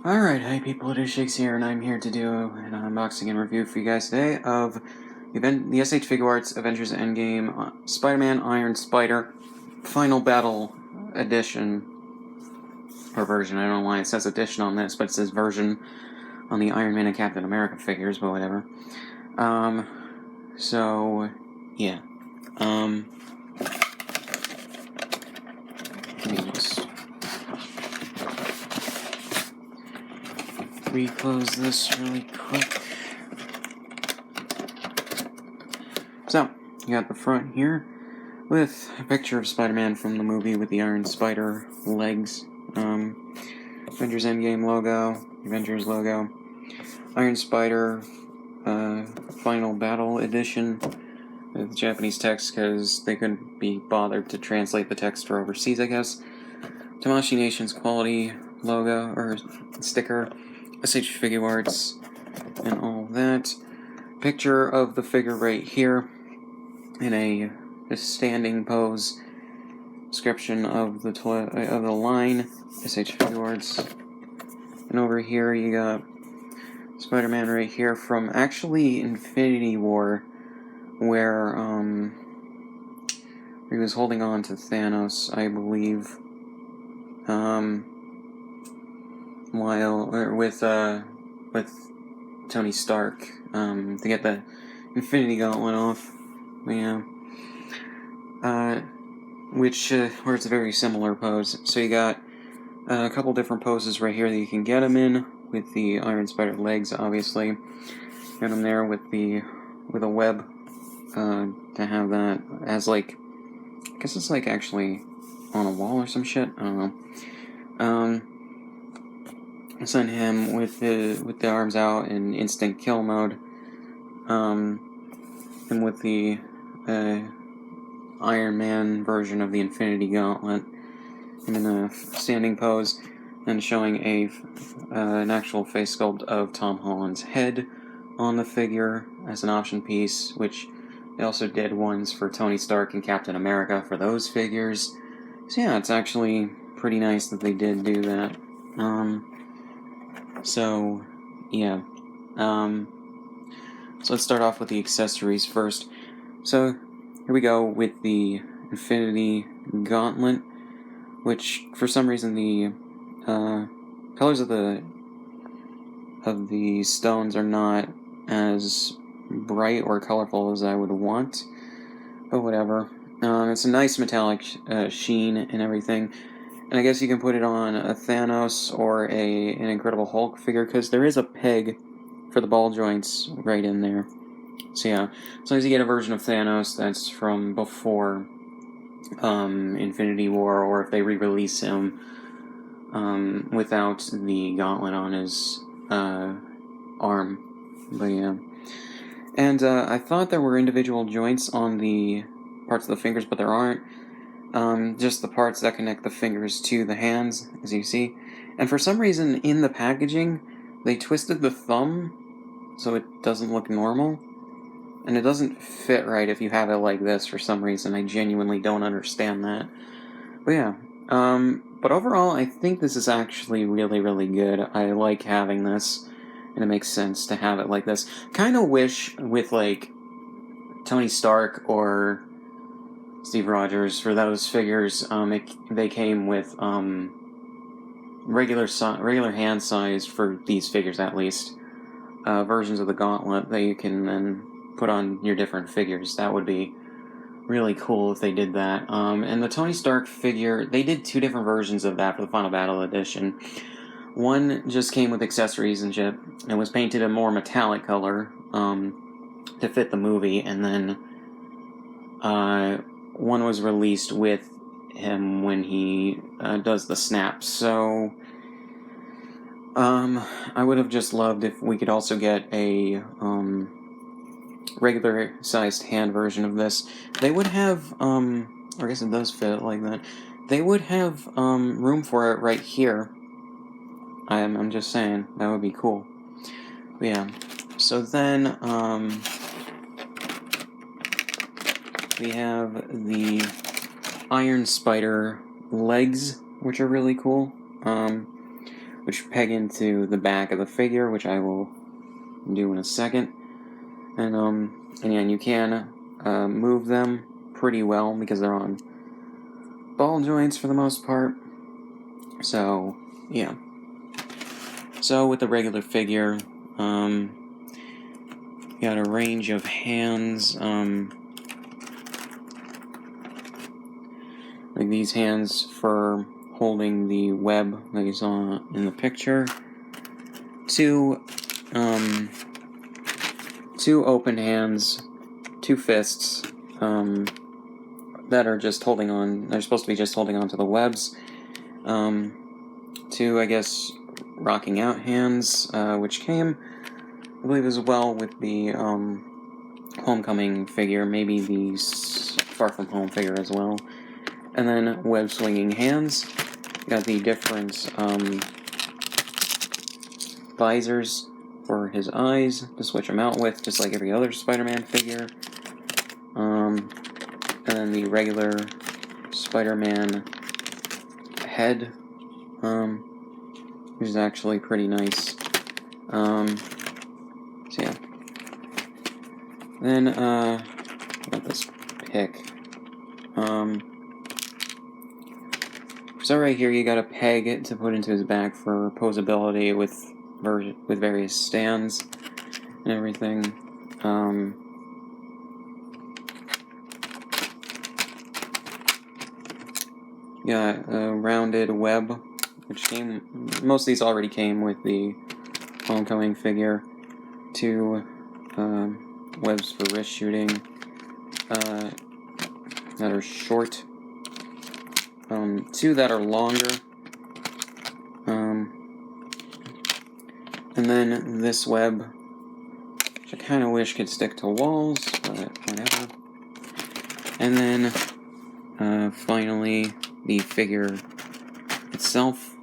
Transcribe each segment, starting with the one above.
Alright, hey people, it is Shakes here, and I'm here to do an unboxing and review for you guys today of the SH Figuarts Avengers Endgame Spider-Man Iron Spider Final Battle Edition, or version. I don't know why it says edition on this, but it says version on the Iron Man and Captain America figures, but whatever. So, yeah. Let me just reclose this really quick. So, you got the front here with a picture of Spider-Man from the movie with the Iron Spider legs. Avengers Endgame logo, Avengers logo, Iron Spider Final Battle Edition with Japanese text because they couldn't be bothered to translate the text for overseas, I guess. Tamashii Nation's quality logo or sticker, SH Figuarts, and all that. Picture of the figure right here in a standing pose. Description of the line, SH Figuarts. And over here you got Spider-Man right here from actually Infinity War, where he was holding on to Thanos, I believe. With Tony Stark, to get the Infinity Gauntlet off. Yeah. Where it's a very similar pose. So you got a couple different poses right here that you can get them in, with the Iron Spider legs, obviously. Got them there with a web, to have that as, like, I guess it's like actually on a wall or some shit. I don't know. Send him with the arms out in instant kill mode, and with the Iron Man version of the Infinity Gauntlet in a standing pose, and showing an actual face sculpt of Tom Holland's head on the figure as an option piece, which they also did ones for Tony Stark and Captain America for those figures. So yeah, it's actually pretty nice that they did do that. So yeah. So let's start off with the accessories first. So here we go with the Infinity Gauntlet, which for some reason the colors of the stones are not as bright or colorful as I would want, but whatever. It's a nice metallic sheen and everything, and I guess you can put it on a Thanos or an Incredible Hulk figure, because there is a peg for the ball joints right in there. So yeah, as long as you get a version of Thanos that's from before Infinity War, or if they re-release him without the gauntlet on his arm. But yeah. And I thought there were individual joints on the parts of the fingers, but there aren't. Just the parts that connect the fingers to the hands, as you see. And for some reason, in the packaging, they twisted the thumb so it doesn't look normal. And it doesn't fit right if you have it like this for some reason. I genuinely don't understand that. But yeah. But overall, I think this is actually really, really good. I like having this, and it makes sense to have it like this. Kind of wish with, like, Tony Stark or Steve Rogers, for those figures, they came with regular hand size for these figures, at least. Versions of the Gauntlet that you can then put on your different figures. That would be really cool if they did that. And the Tony Stark figure, they did two different versions of that for the Final Battle Edition. One just came with accessories and shit, and was painted a more metallic color to fit the movie, and then one was released with him when he does the snap. So I would have just loved if we could also get a regular-sized hand version of this. They would have, I guess it does fit like that. They would have room for it right here. I'm just saying, that would be cool. But yeah, so then we have the Iron Spider legs, which are really cool. which peg into the back of the figure, which I will do in a second. And yeah, you can move them pretty well because they're on ball joints for the most part. So, yeah. So, with the regular figure, you got a range of hands, like these hands for holding the web that you saw in the picture. Two open hands, 2 fists, that are just holding on. They're supposed to be just holding on to the webs. 2, I guess, rocking out hands, which came, I believe, as well with the Homecoming figure, maybe the Far From Home figure as well. And then web swinging hands. You got the different visors for his eyes to switch them out with, just like every other Spider-Man figure. And then the regular Spider-Man head, which is actually pretty nice. So yeah. Then, got this pick. So right here, you got a peg to put into his back for posability with various stands and everything. Yeah, a rounded web, which came. Most of these already came with the Homecoming figure. 2 webs for wrist shooting that are short. 2 that are longer. And then this web, which I kind of wish could stick to walls, but whatever. And then, finally, the figure itself,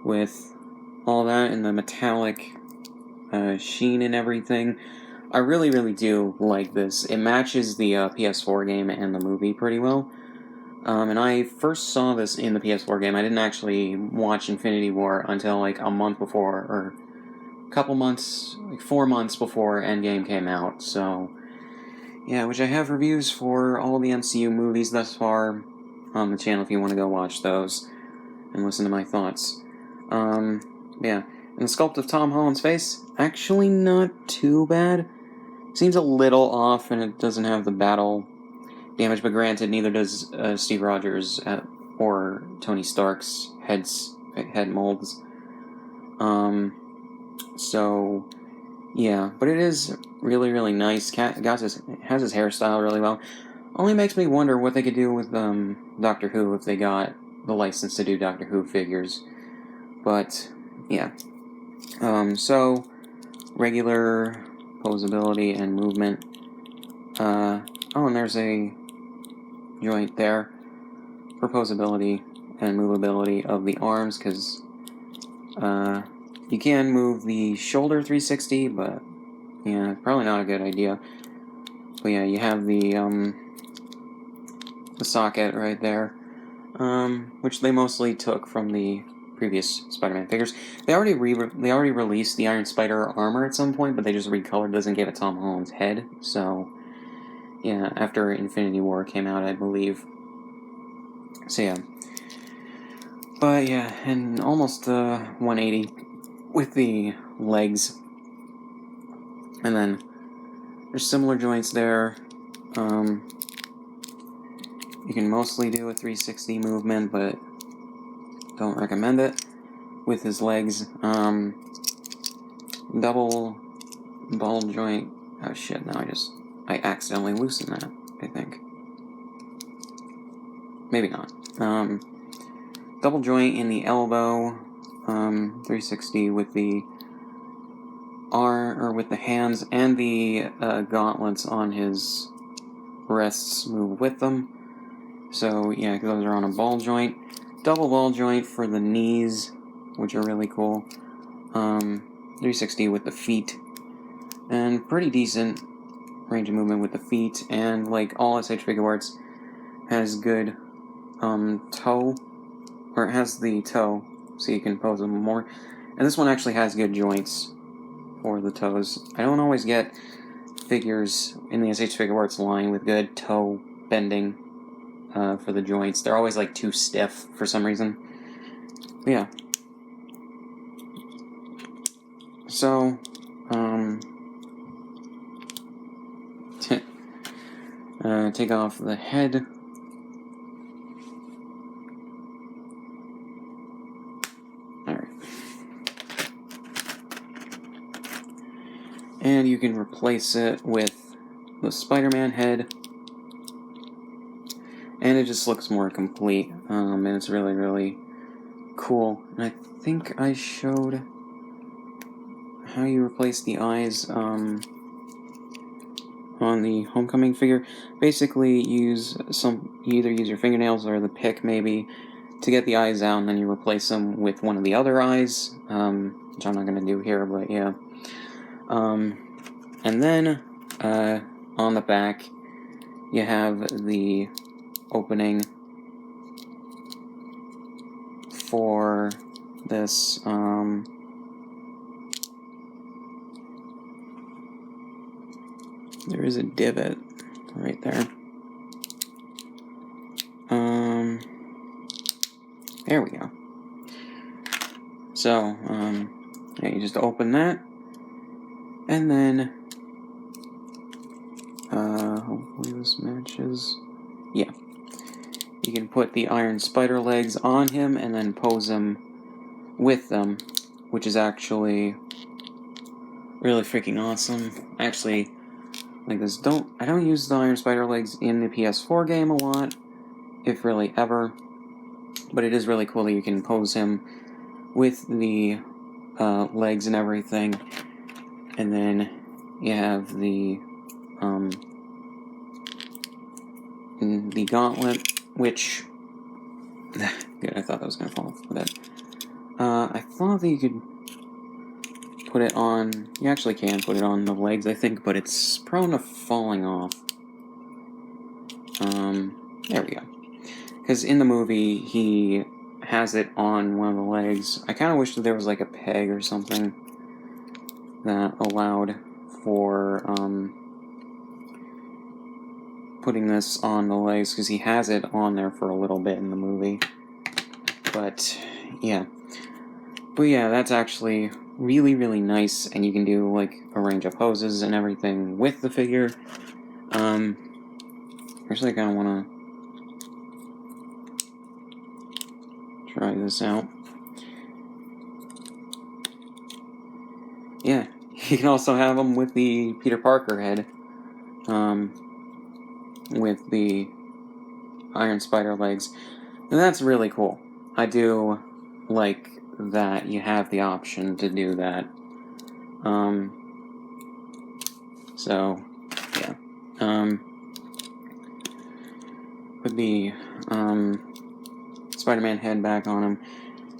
with all that and the metallic sheen and everything. I really, really do like this. It matches the PS4 game and the movie pretty well. And I first saw this in the PS4 game. I didn't actually watch Infinity War until like a month before, or a couple months, like 4 months before Endgame came out. So, yeah, which I have reviews for all the MCU movies thus far on the channel if you want to go watch those and listen to my thoughts. Yeah. And the sculpt of Tom Holland's face, actually not too bad. Seems a little off, and it doesn't have the battle damage, but granted, neither does Steve Rogers or Tony Stark's head molds. So, yeah. But it is really, really nice. Has his hairstyle really well. Only makes me wonder what they could do with Doctor Who if they got the license to do Doctor Who figures. But, yeah. So, regular posability and movement. Oh, and there's a joint there for posability and movability of the arms, because you can move the shoulder 360, but yeah, probably not a good idea. But yeah, you have the socket right there, which they mostly took from the previous Spider-Man figures. They already released the Iron Spider armor at some point, but they just recolored this and gave it Tom Holland's head. So yeah, after Infinity War came out, I believe. So yeah. But yeah, and almost 180 with the legs. And then there's similar joints there. You can mostly do a 360 movement, but don't recommend it with his legs. Double ball joint. Oh shit, now I accidentally loosened that, I think. Maybe not. Double joint in the elbow, 360 with the arm, or with the hands, and the gauntlets on his wrists move with them. So yeah, because those are on a ball joint. Double ball joint for the knees, which are really cool. 360 with the feet, and pretty decent range of movement with the feet, and like all SH Figuarts has good toe, or it has the toe so you can pose them more. And this one actually has good joints for the toes. I don't always get figures in the SH Figuarts line with good toe bending for the joints. They're always like too stiff for some reason. But yeah. So, take off the head. Alright. And you can replace it with the Spider-Man head. And it just looks more complete. And it's really, really cool. And I think I showed how you replace the eyes on the Homecoming figure. Basically, you either use your fingernails or the pick, maybe, to get the eyes out, and then you replace them with one of the other eyes, which I'm not going to do here, but yeah. And then, on the back, you have the opening for this, there is a divot right there. There we go. So, yeah, you just open that, and then, hopefully this matches. Yeah. You can put the iron spider legs on him and then pose him with them, which is actually really freaking awesome. Actually, like this, I don't use the iron spider legs in the PS4 game a lot, if really ever, but it is really cool that you can pose him with the legs and everything, and then you have the Gauntlet, which, good, I thought that was going to fall off a bit. I thought that you could put it on, you actually can put it on the legs, I think, but it's prone to falling off. There we go. Because in the movie, he has it on one of the legs. I kind of wish that there was like a peg or something that allowed for putting this on the legs, because he has it on there for a little bit in the movie. But yeah, that's actually really, really nice, and you can do like a range of poses and everything with the figure. Actually, I kind of want to try this out. Yeah, you can also have them with the Peter Parker head, with the iron spider legs, and that's really cool. I do like that you have the option to do that. So, yeah. Put the Spider-Man head back on him.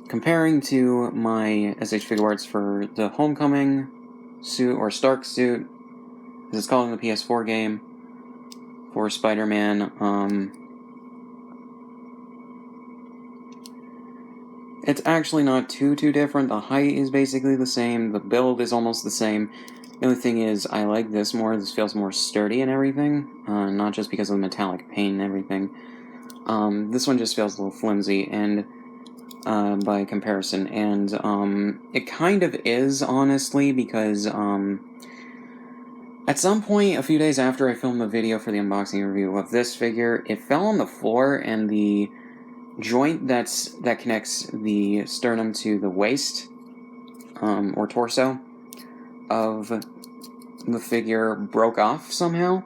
Comparing to my SH Figuarts for the Homecoming suit, or Stark suit, as it's called in the PS4 game, for Spider-Man, it's actually not too different. The height is basically the same, the build is almost the same. The only thing is, I like this more. This feels more sturdy and everything, not just because of the metallic paint and everything. This one just feels a little flimsy, and by comparison, and it kind of is, honestly, because at some point, a few days after I filmed the video for the unboxing review of this figure, it fell on the floor, and the joint that connects the sternum to the waist, or torso, of the figure broke off somehow.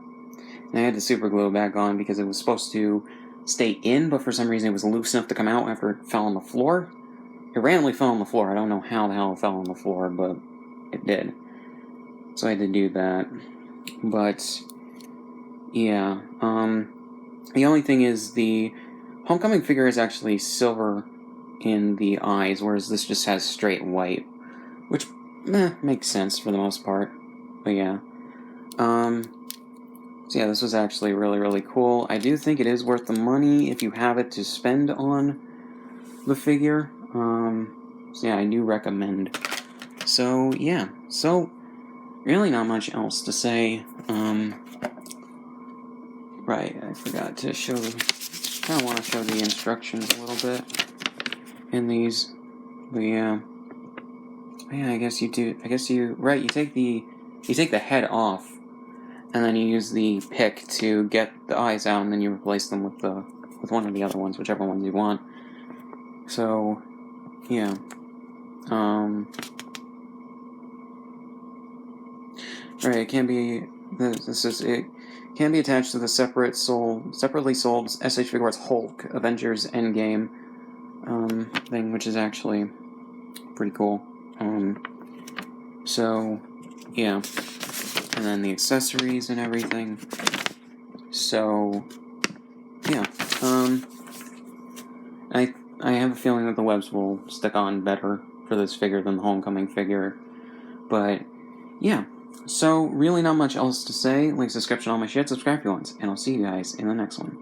And I had to super glue it back on because it was supposed to stay in, but for some reason it was loose enough to come out after it fell on the floor. It randomly fell on the floor. I don't know how the hell it fell on the floor, but it did. So I had to do that. But, yeah. The only thing is the Homecoming figure is actually silver in the eyes, whereas this just has straight white. Which, makes sense for the most part. But yeah. So yeah, this was actually really, really cool. I do think it is worth the money if you have it to spend on the figure. So yeah, I do recommend. So yeah, so really not much else to say. Right, I forgot to show. Kind of want to show the instructions a little bit in these. But yeah, I guess you do. I guess you right. You take the head off, and then you use the pick to get the eyes out, and then you replace them with one of the other ones, whichever ones you want. So yeah, right. It can be. It can be attached to the separately sold SH Figuarts Hulk Avengers Endgame thing, which is actually pretty cool. So yeah, and then the accessories and everything. So yeah, I have a feeling that the webs will stick on better for this figure than the Homecoming figure, but yeah. So really not much else to say. Links description, all my shit. Subscribe if you want, and I'll see you guys in the next one.